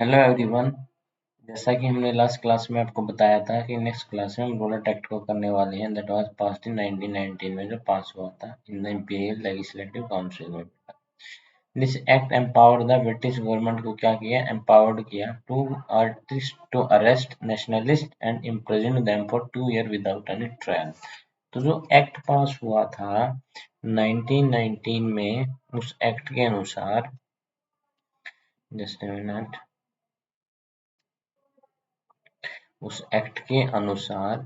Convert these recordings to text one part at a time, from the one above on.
Hello everyone. जैसा कि हमने लास्ट क्लास में आपको बताया था कि नेक्स्ट क्लास में हम रोलर एक्ट को करने वाले हैं दैट वाज पास्ड इन 1919 में जो पास हुआ था in the imperial legislative council में। This act empowered the British government को क्या किया, एम्पावर्ड किया to arrest nationalist and imprison them for 2 year without any trial. तो जो एक्ट पास हुआ था 1919 में, उस एक्ट के अनुसार जस्ट अ मिनट, उस एक्ट के अनुसार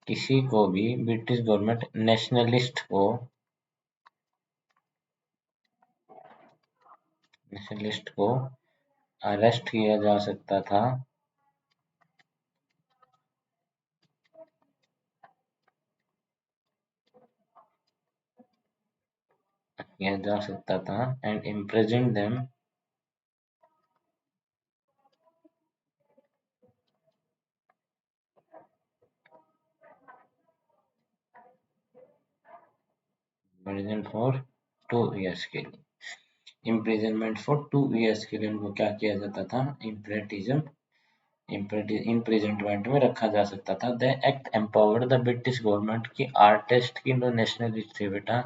किसी को भी ब्रिटिश गवर्नमेंट नेशनलिस्ट को अरेस्ट किया जा सकता था and imprison them for 2 years के लिए। इम्प्रिजनमेंट फॉर 2 इयर्स के लिए उनको क्या किया जाता था, इम्प्रिजनमेंट में रखा जा सकता था। The act empowered the British government की आर्टिस्ट की जो नेशनलिस्ट थे बेटा,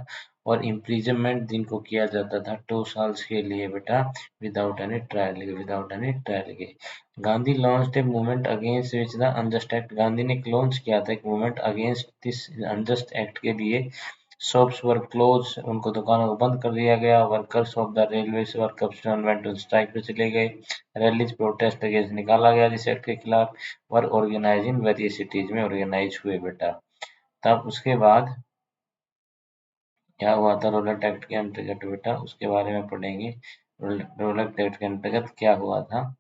और इम्प्रिजनमेंट जिनको किया जाता था 2 साल के लिए बेटा, विदाउट एनी ट्रायल के। Gandhi launched a movement against which the unjust act. Gandhi ने लॉन्च किया था एक movement against this unjust act के लिए। शॉप्स वर क्लोज, उनको दुकानों को बंद कर दिया गया। Workers of the railway workers went on strike पे चले गए। रैलीज प्रोटेस्ट अगेंस्ट निकाला गया जिस एक्ट के खिलाफ। वर ऑर्गेनाइज इन वेरियस सिटीज में ऑर्गेनाइज हुए बेटा। तब उसके बाद क्या हुआ था रोलर एक्ट के अंतर्गत बेटा, उसके बारे में पढ़ेंगे। रोलर एक्ट के अंतर्गत क्या हुआ था,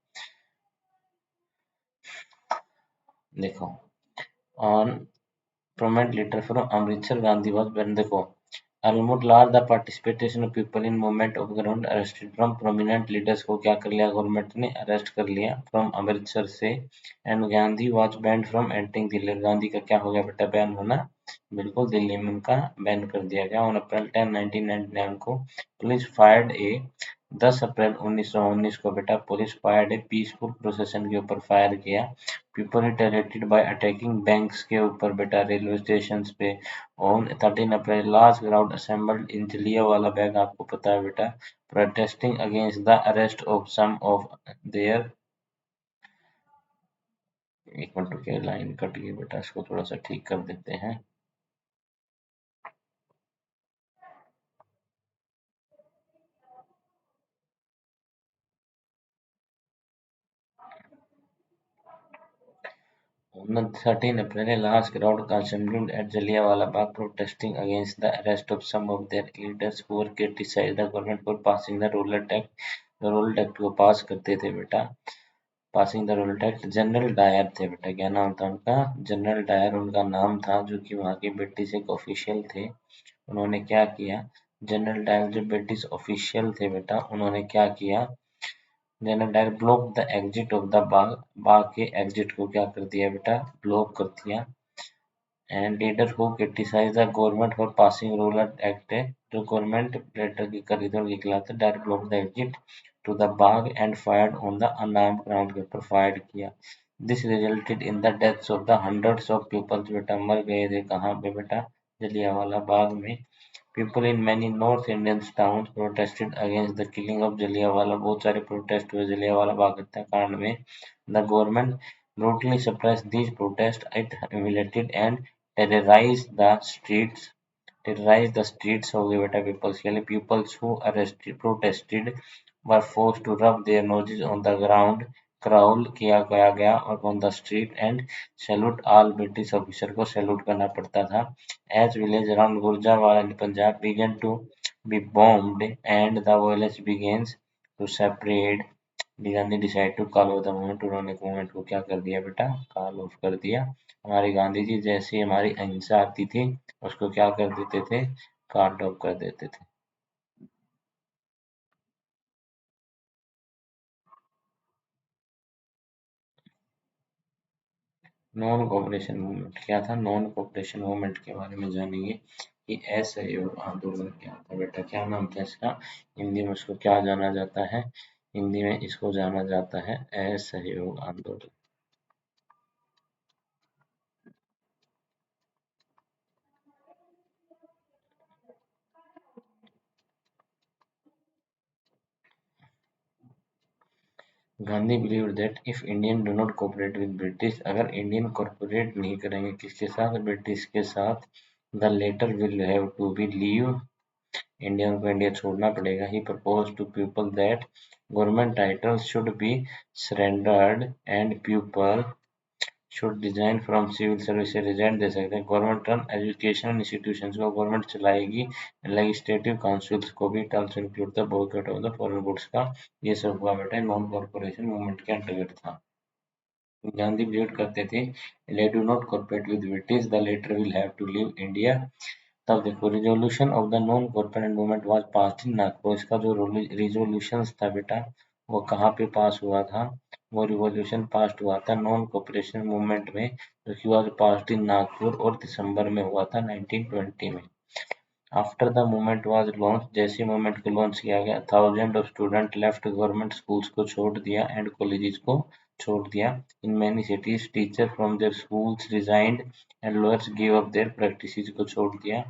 देखो। On prominent leader from Amritsar, Gandhi was when देखो almost large the participation of people in movement of ground arrested from prominent leaders को क्या कर लिया, गवर्नमेंट ने अरेस्ट कर लिया फ्रॉम अमृतसर से। And Gandhi was banned from entering Delhi. Gandhi का क्या हो गया बेटा, बैन होना, बिल्कुल दिल्ली में उनका बैन कर दिया गया। ऑन अप्रैल 10 1999 को पुलिस फायर्ड ए 10 अप्रैल 1919 को बेटा police fired a peaceful procession के ऊपर फायर किया। People retaliated by attacking banks के ऊपर बेटा, रेलवे स्टेशन पे। On 13 April large crowd assembled in Jallianwala Bagh, आपको पता है बेटा, protesting against the arrest of some of their. एक मिनट रुकिए, लाइन कट गई बेटा, इसको थोड़ा सा ठीक कर देते हैं। On 13 April, a large crowd assembled at Jallianwala Bagh protesting against the arrest of some of their leaders who were criticized the government for passing the Rowlatt Act। जो रोलट एक्ट को पास करते थे बेटा, passing the Rowlatt act. General Dyer थे बेटा, क्या नाम था उनका, जनरल डायर उनका नाम था, जो कि वहाँ के ब्रिटिश एक ऑफिशियल थे। उन्होंने क्या किया, जनरल डायर जो ब्रिटिश ऑफिशियल थे बेटा, उन्होंने क्या किया, general Dyer block the exit of the Bagh, बाग के एग्जिट को क्या कर दिया बेटा, ब्लॉक कर दिया। And leader who criticise the government for passing ruler act, जो गवर्नमेंट लेटर की कर रही थी उनके खिलाफ, direct block the exit to the bagh and fired on the unarmed crowd के ऊपर फायर किया। This resulted in the deaths of the hundreds of peoples बेटा, मर गए थे कहाँ पे बेटा, जलियांवाला बाग में। People in many North Indian towns protested against the killing of Jallianwala। बहुत सारे प्रोटेस्ट हुए जलियांवाला बाग हत्याकांड में। The government brutally suppressed these protests। It humiliated and terrorized the streets। terrorized the streets हो गए बेटा पीपल्स के लिए। Peoples who protested were forced to rub their noses on the ground। Crawl किया गया और on the street and salute all, British officer को salute करना पड़ता था। As village around Gurjawala in Punjab began to be bombed and the violence begins to separate, Gandhi decide to call off the movement. उन्होंने movement को क्या कर दिया बेटा, कॉल ऑफ कर दिया। हमारे गांधी जी जैसे हमारी अहिंसा आती थी उसको क्या कर देते थे, कॉल ऑफ कर देते थे। नॉन कोऑपरेशन मूवमेंट क्या था, नॉन कोऑपरेशन मूवमेंट के बारे में जानेंगे कि असहयोग आंदोलन क्या था बेटा, क्या नाम था इसका, हिंदी में उसको क्या जाना जाता है, हिंदी में इसको जाना जाता है असहयोग आंदोलन। Gandhi believed that if Indian do not cooperate with British, अगर इंडियन कॉर्पोरेट नहीं करेंगे किसके साथ, ब्रिटिश के साथ, the latter will have to be leave, Indian को इंडिया छोड़ना पड़ेगा। He propose to people that government titles should be surrendered and people should resign from civil service से रिजाइन दे सकते हैं। गवर्नमेंट रन एजुकेशन इंस्टीट्यूशंस को government चलाएगी। Legislative councils को भी terms include the boycott of the foreign goods का। ये सब हुआ बेटा नॉन कॉर्पोरेशन मूवमेंट के अंतर्गत था। गांधी बिलीव करते थे they do not cooperate with British, the latter will have to leave India. तब देखो resolution of the non cooperate movement was passed in Nagpur. इसका जो रिजोल्यूशन था बेटा वो कहाँ पे पास हुआ था, वो रिवोल्यूशन पास हुआ था नॉन कॉर्पोरेशन मूवमेंट में, जो कि वाज पास्ड इन नागपुर और दिसंबर में हुआ था 1920 में। After the movement was launch, जैसे मूवमेंट को लॉन्च किया गया, thousand of student left government schools को छोड़ दिया एंड कॉलेजेस को छोड़ दिया। In many cities teacher from their schools resigned and lawyers give up their practices को छोड़ दिया।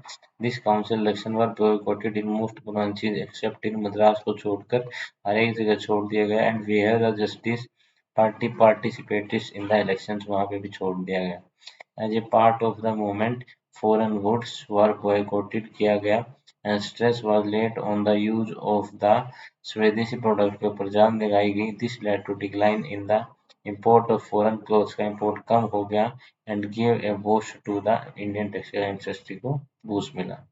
This council election were boycotted in most provinces except in Madras को छोड़कर हर एक जगह छोड़ दिया गया। And where the Justice party participated in the elections, वहां पे भी छोड़ दिया गया। As a part of the movement, foreign goods were boycotted किया गया and stress was laid on the use of the स्वदेशी प्रोडक्ट के ऊपर जान लगाई गई। This led to decline in the import of foreign clothes, का import कम हो गया and gave a boost to the Indian textile industry को boost मिला।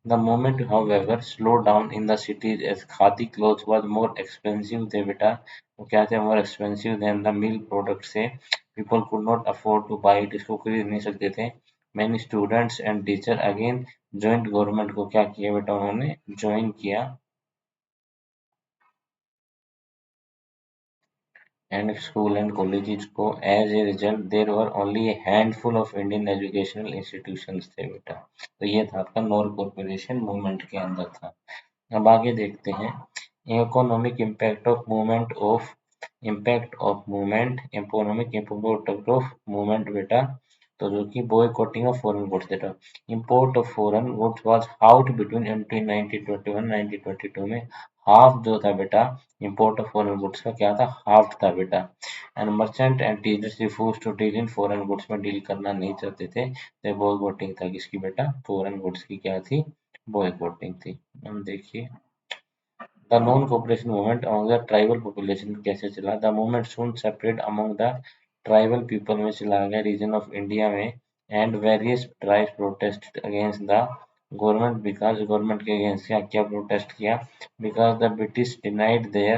The movement, however, slowed down in the cities as khadi clothes was more expensive थे बेटा, वो क्या थे more expensive than the mill product से, people could not afford to buy it, इसको खरीद नहीं सकते थे। Many students and teachers again joined government को क्या किया बेटा उन्होंने ज्वाइन किया and school and colleges को। As a result there were only a handful of Indian educational institutions थे बेटा। तो ये था आपका नॉन कॉर्पोरेशन मूवमेंट के अंदर था। अब आगे देखते हैं economic impact of movement, economic impact of movement बेटा। तो जो कि बॉयकॉटिंग ऑफ फॉरेन गुड्स बेटा, import of foreign goods was halved between 1921-1922 में। हाफ जो था बेटा इंपोर्ट ऑफ फॉरेन गुड्स का क्या था, हाफ था बेटा। And merchant and dealers refuse to deal in foreign goods में डील करना नहीं चाहते थे। तो बॉयकॉटिंग था किसकी बेटा, फॉरेन गुड्स की क्या थी, बॉयकॉटिंग थी। हम देखिए the non cooperation movement among the tribal population कैसे चला। The movement soon separate among the tribal people में चला गया रीजन ऑफ इंडिया में। And various tribes protest against the government, because government के अगेंस्ट क्या क्या प्रोटेस्ट किया, because the British denied there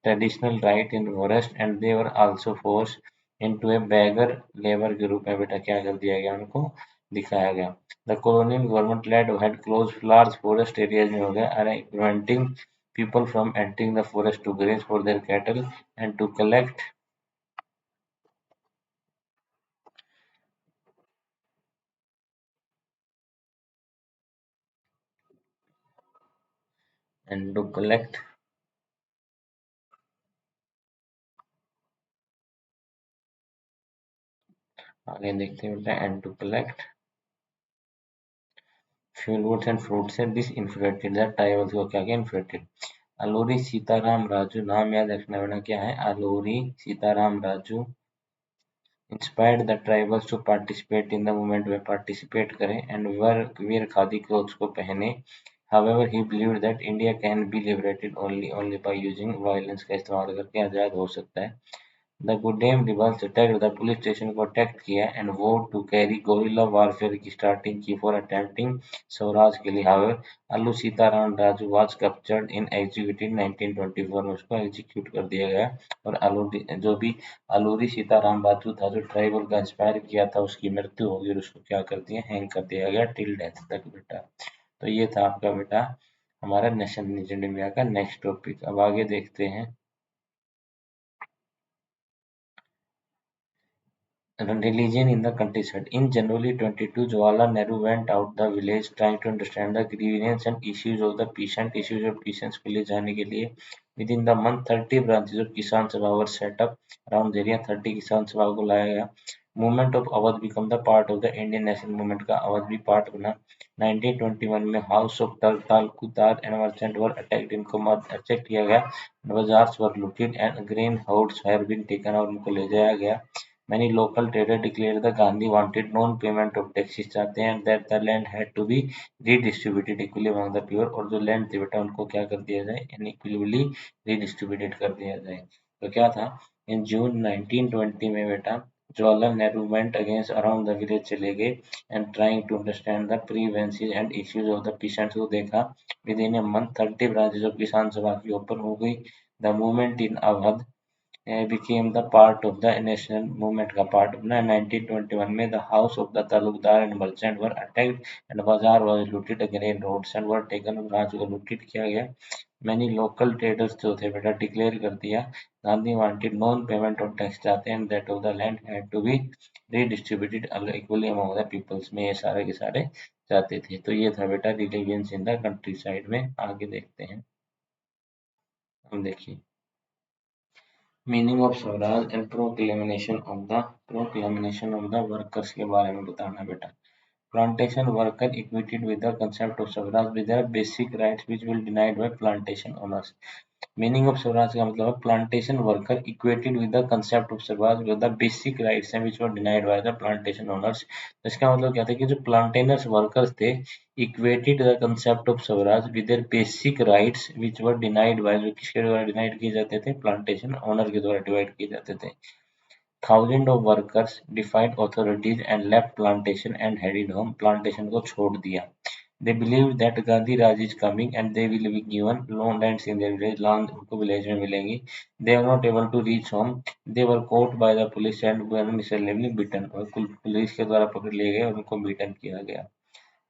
traditional right in forest and they were also force into A bagger labour के रूप में बेटा क्या कर दिया गया उनको दिखाया गया। The colonial government led had closed large forest areas में हो गया and preventing people from entering the forest to graze for their cattle and to collect and to collect आगे देखते हैं बेटा and to collect fuelwoods and fruits से this infiltrated the tribals को क्या क्या infiltrated। अलूरी सीताराम राजू, नाम याद रखना बेटा क्या है, Alluri Sitarama Raju inspired the tribals to participate in the movement में पार्टिसिपेट करें एंड वेयर खादी क्लोथ्स को पहने। However, he believed that India can be liberated only by using violence का इस्तेमाल करके आज़ाद हो सकता है। The Gudem rebels attacked the police station को अटैक किया एंड वोड टू कैरी गोरिल्ला वारफेयर की स्टार्टिंग की फॉर अटेम्प्टिंग स्वराज के लिए। However Allu Sitaram Raju was captured in executed 1924 में उसको एग्जीक्यूट कर दिया गया। और जो भी अलूरी सीताराम राजू था जो ट्राइबल का इंस्पायर किया था उसकी मृत्यु होगी और उसको क्या कर दिया, हैंग कर दिया गया टिल डेथ तक बेटा। तो ये था आपका बेटा हमारा नेशन लीजेंड इंडिया का नेक्स्ट टॉपिक। अब आगे देखते हैं religion in the countryside. In January 22, Jawaharlal Nehru went out the village trying to understand the grievances and issues of the peasant, issues of peasants को ले जाने के लिए Within the month, 30 branches of Kisan Sabha were set up around the area. 30 किसान सभा को लाया गया. Movement of Awadh become the part of the Indian National Movement का अवध भी पार्ट बना. 1921 में house of talukdars and merchant were attacked. इनको अटैक किया गया. Bazaars were looted and grain house have been taken और उनको ले जाया गया. Many local traders declared that Gandhi wanted non-payment of taxes चाहते हैं and that the land had to be redistributed equally among the people. और जो land थे बेटा उनको क्या कर दिया जाए, इनइक्वली redistributed कर दिया जाए. तो क्या था, इन जून 1920 में बेटा Jawaharlal Nehru went against around the village चले गए and trying to understand the grievances and issues of the peasants को देखा. Within a month 30 branches of किसान सभा की ओपन हो गई. The movement in Awadh became the part of the national movement का पार्ट बना. 1921 में the house of the Talukdar and merchant were attacked and बाजार was looted. Grain roads and were taken. अनाज को लूटित किया गया. Many local traders जो थे बेटा डिक्लेयर कर दिया. Gandhi wanted non payment of tax चाहते हैं and that of the land had to be redistributed equally among the peoples. में ये सारे के सारे चाहते थे. तो ये था बेटा religions in the countryside में. आगे देखते हैं. हम देखिए meaning of swaraj and proclamation of the workers के बारे में बताना बेटा. Plantation worker equated with the concept of swaraj with their basic rights which will denied by plantation owners. Meaning of swaraj का मतलब है plantation worker equated with the concept of swaraj with the basic rights हैं which were denied by the plantation owners. इसका मतलब क्या था कि जो प्लांटेनर्स वर्कर्स थे equated the concept of swaraj with their basic rights which were denied by, जो किसके द्वारा डिनाइड किए जाते थे, प्लांटेशन ओनर के द्वारा डिवाइड किए जाते थे. Thousand of workers डिफाइड authorities and left plantation and headed home. Plantation को छोड़ दिया. They believed that Gandhi Raj is coming and they will be given long lands in their village. Land उनको village में मिलेंगी. They were not able to reach home. They were caught by the police and were miserably beaten. और police के द्वारा पकड़ लिए गए और उनको बीटन किया गया.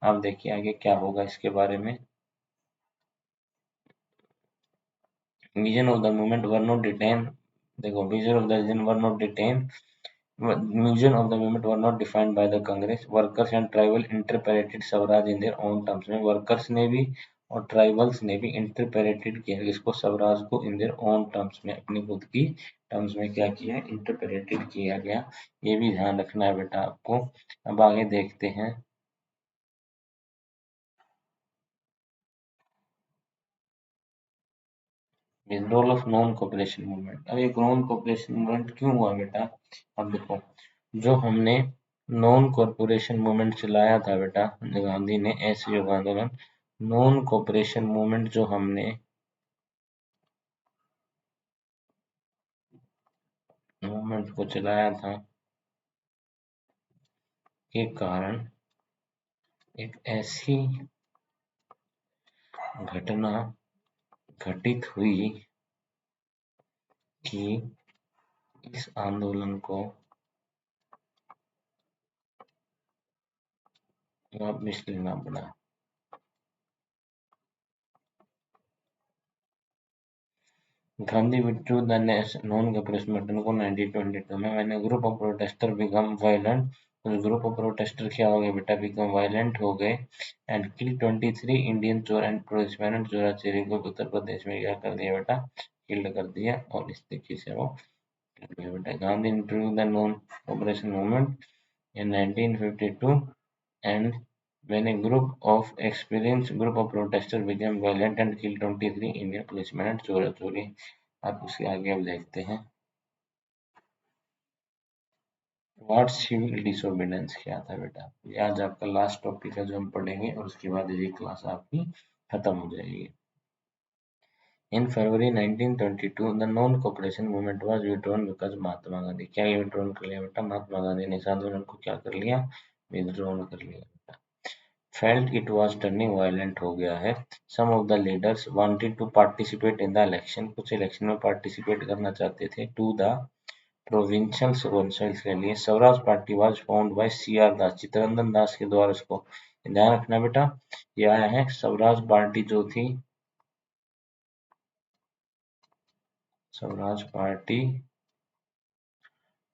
अब देखिए आगे क्या होगा इसके बारे में. Vision of the movement were not detained. देखो vision of the vision were not detained. Vision of the movement were not defined by the Congress. Workers and tribal interpreted Swaraj in their own terms. में workers ने भी और tribals ने भी interpreted किया इसको स्वराज को इन देयर ओन टर्म्स में, अपनी खुद की टर्म्स में क्या किया, इंटरप्रेटेड किया गया. ये भी ध्यान रखना है बेटा आपको. अब आगे देखते हैं. Withdrawal of non cooperation movement. अब ये नॉन कोऑपरेशन मूवमेंट क्यों हुआ बेटा. अब देखो जो हमने नॉन कॉरपोरेशन मूवमेंट चलाया था बेटा गांधी ने, ऐसे योग आंदोलन, नॉन कॉपरेशन मूवमेंट जो हमने मूवमेंट को चलाया था के कारण एक ऐसी घटना घटित हुई कि इस आंदोलन को वापस लेना पड़ा. Gandhi withdrew the non-cooperation movement को 1922 में. when a group of protesters become violent, कुछ ग्रुप ऑफ प्रोटेस्टर क्या हो गए बेटा, बिकम वायलेंट हो गए एंड किल 23 इंडियन चोर एंड पुलिसमैन. चोराचोरी को उत्तर प्रदेश में क्या कर दिया बेटा, किल्ड कर दिया और इस तरीके से वो कर दिया बेटा. Gandhi introduce the non cooperation movement in 1952 and when a experienced group of protesters became violent and killed 23 Indian policemen and चोरी. अब उसके आगे अब देखते हैं व्हाट सिविल डिसोबीडियंस क्या था बेटा. ये आज आपका लास्ट टॉपिक है जो हम पढ़ेंगे और उसके बाद ये क्लास आपकी खत्म हो जाएगी. In February 1922, the non-cooperation movement was withdrawn because Mahatma Gandhi. क्या ये विड्रॉन कर लिया बेटा, महात्मा गांधी ने इस आंदोलन को क्या कर लिया, विड्रॉन कर लिया बेटा. Felt it was turning violent हो गया है. Some of the leaders wanted to participate in the election. कुछ इलेक्शन में पार्टिसिपेट करना चाहते थे. To the provincial councils के लिए. Swaraj party was formed by C.R. दास, चित्तरंजन दास के द्वारा. इसको ध्यान रखना बेटा, ये आया है स्वराज पार्टी जो थी, Swaraj party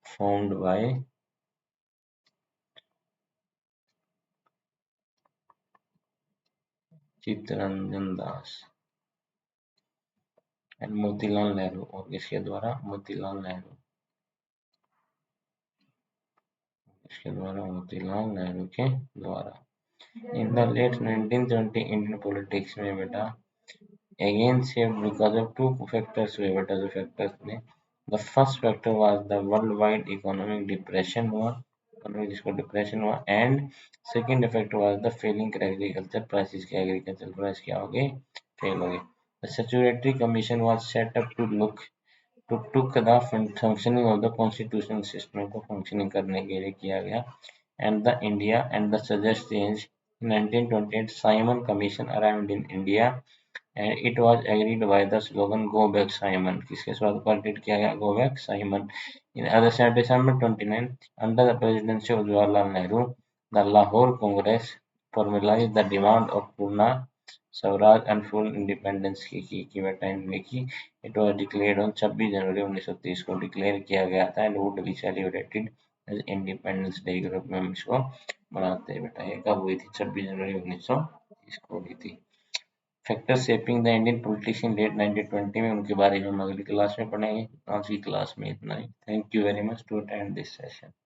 formed by Chittaranjan Das. And Motilal Nehru, और किसके द्वारा? मोतीलाल नेहरू, इसके द्वारा, मोतीलाल नेहरू के द्वारा। In the late 1920 Indian politics में बेटा again shaped because of two factors हुए बेटा, जो factors ने, the first factor was the worldwide economic depression हुआ, जिसको डिप्रेशन हुआ, and second effect was the falling agriculture prices, के एग्रीकल्चर प्राइस क्या हो गए? फेल हो गए। The statutory commission was set up to look to took the functioning of the constitution system को फंक्शनिंग करने के लिए किया गया, and the India and the suggest change 1928 Simon commission arrived in India and it was agreed by the slogan "Go Back Simon", किसके स्वाद पर date किया गया? Go Back Simon. In other side, December 29, under the presidency of Jawaharlal Nehru, the Lahore Congress formalized the demand of Purna Swaraj and full independence की बेटा इनने की। It was declared on 26 जनवरी 1930 को डिक्लेयर किया गया था, and would be celebrated as Independence Day के रूप में हम इसको मनाते हैं बेटा। ये कब हुई थी? 26 जनवरी 1930 को हुई थी। Factor shaping the Indian politics in late 1920 में, उनके बारे में हम अगली क्लास में पढ़ेंगे। आज की क्लास में इतना ही। Thank you very much to attend this session.